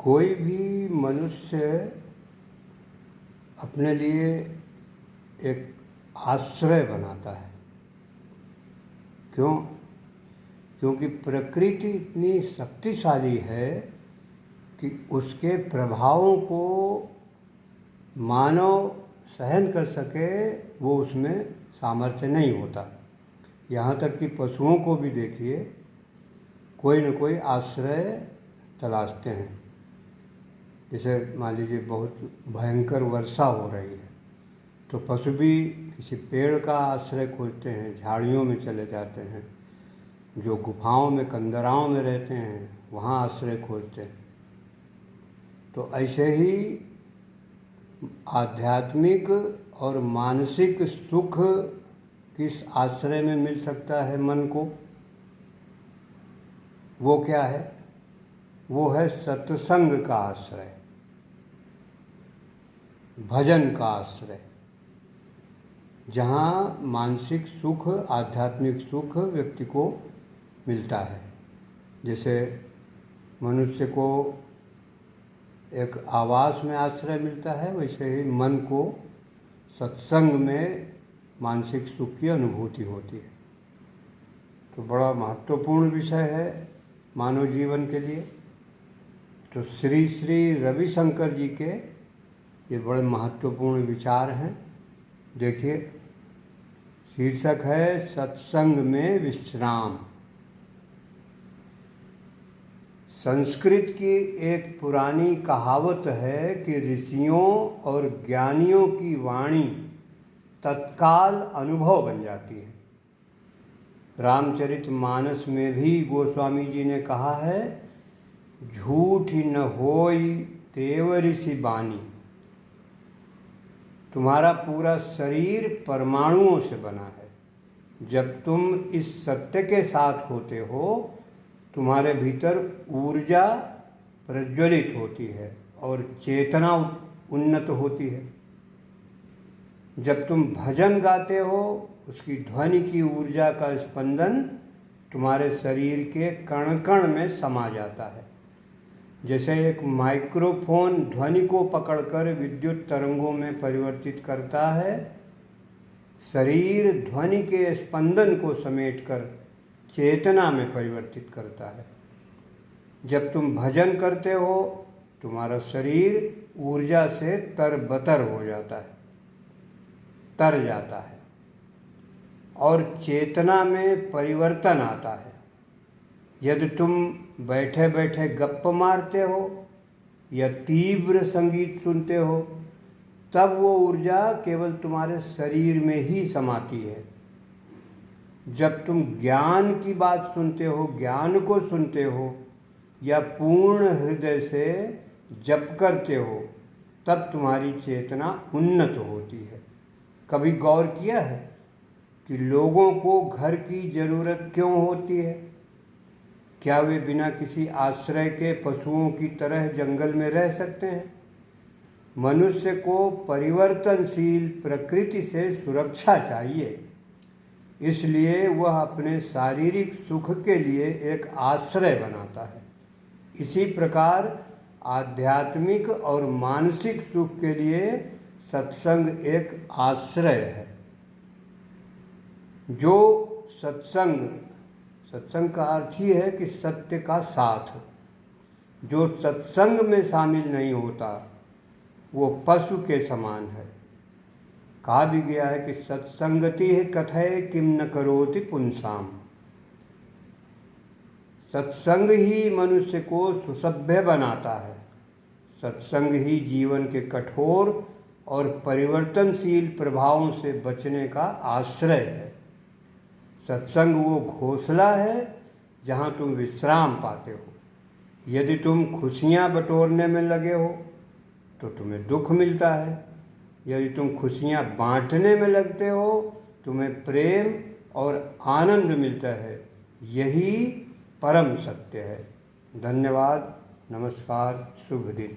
कोई भी मनुष्य अपने लिए एक आश्रय बनाता है। क्यों? क्योंकि प्रकृति इतनी शक्तिशाली है कि उसके प्रभावों को मानव सहन कर सके, वो उसमें सामर्थ्य नहीं होता। यहाँ तक कि पशुओं को भी देखिए, कोई न कोई आश्रय तलाशते हैं। जैसे मान लीजिए बहुत भयंकर वर्षा हो रही है तो पशु भी किसी पेड़ का आश्रय खोजते हैं, झाड़ियों में चले जाते हैं, जो गुफाओं में कंदराओं में रहते हैं वहाँ आश्रय खोजते हैं। तो ऐसे ही आध्यात्मिक और मानसिक सुख किस आश्रय में मिल सकता है मन को? वो क्या है? वो है सत्संग का आश्रय, भजन का आश्रय, जहाँ मानसिक सुख, आध्यात्मिक सुख व्यक्ति को मिलता है। जैसे मनुष्य को एक आवास में आश्रय मिलता है, वैसे ही मन को सत्संग में मानसिक सुख की अनुभूति होती है। तो बड़ा महत्वपूर्ण विषय है मानव जीवन के लिए। तो श्री श्री रविशंकर जी के ये बड़े महत्वपूर्ण विचार हैं। देखिए, शीर्षक है सत्संग में विश्राम। संस्कृत की एक पुरानी कहावत है कि ऋषियों और ज्ञानियों की वाणी तत्काल अनुभव बन जाती है। रामचरितमानस में भी गोस्वामी जी ने कहा है, झूठ न होई तेव ऋषि बानी। तुम्हारा पूरा शरीर परमाणुओं से बना है। जब तुम इस सत्य के साथ होते हो, तुम्हारे भीतर ऊर्जा प्रज्वलित होती है और चेतना उन्नत होती है। जब तुम भजन गाते हो, उसकी ध्वनि की ऊर्जा का स्पंदन तुम्हारे शरीर के कण कण में समा जाता है। जैसे एक माइक्रोफोन ध्वनि को पकड़कर विद्युत तरंगों में परिवर्तित करता है, शरीर ध्वनि के स्पंदन को समेटकर चेतना में परिवर्तित करता है। जब तुम भजन करते हो, तुम्हारा शरीर ऊर्जा से तरबतर हो जाता है, तर जाता है और चेतना में परिवर्तन आता है। यदि तुम बैठे बैठे गप्प मारते हो या तीव्र संगीत सुनते हो, तब वो ऊर्जा केवल तुम्हारे शरीर में ही समाती है। जब तुम ज्ञान की बात सुनते हो, ज्ञान को सुनते हो या पूर्ण हृदय से जप करते हो, तब तुम्हारी चेतना उन्नत होती है। कभी गौर किया है कि लोगों को घर की ज़रूरत क्यों होती है? क्या वे बिना किसी आश्रय के पशुओं की तरह जंगल में रह सकते हैं? मनुष्य को परिवर्तनशील प्रकृति से सुरक्षा चाहिए, इसलिए वह अपने शारीरिक सुख के लिए एक आश्रय बनाता है। इसी प्रकार आध्यात्मिक और मानसिक सुख के लिए सत्संग एक आश्रय है। जो सत्संग का अर्थ ही है कि सत्य का साथ। जो सत्संग में शामिल नहीं होता, वो पशु के समान है। कहा भी गया है कि सत्संगति कथय किम न करोति पुंसाम। सत्संग ही मनुष्य को सुसभ्य बनाता है। सत्संग ही जीवन के कठोर और परिवर्तनशील प्रभावों से बचने का आश्रय है। सत्संग वो घोंसला है जहाँ तुम विश्राम पाते हो। यदि तुम खुशियाँ बटोरने में लगे हो तो तुम्हें दुख मिलता है। यदि तुम खुशियाँ बांटने में लगते हो, तुम्हें प्रेम और आनंद मिलता है। यही परम सत्य है। धन्यवाद। नमस्कार। शुभ दिन।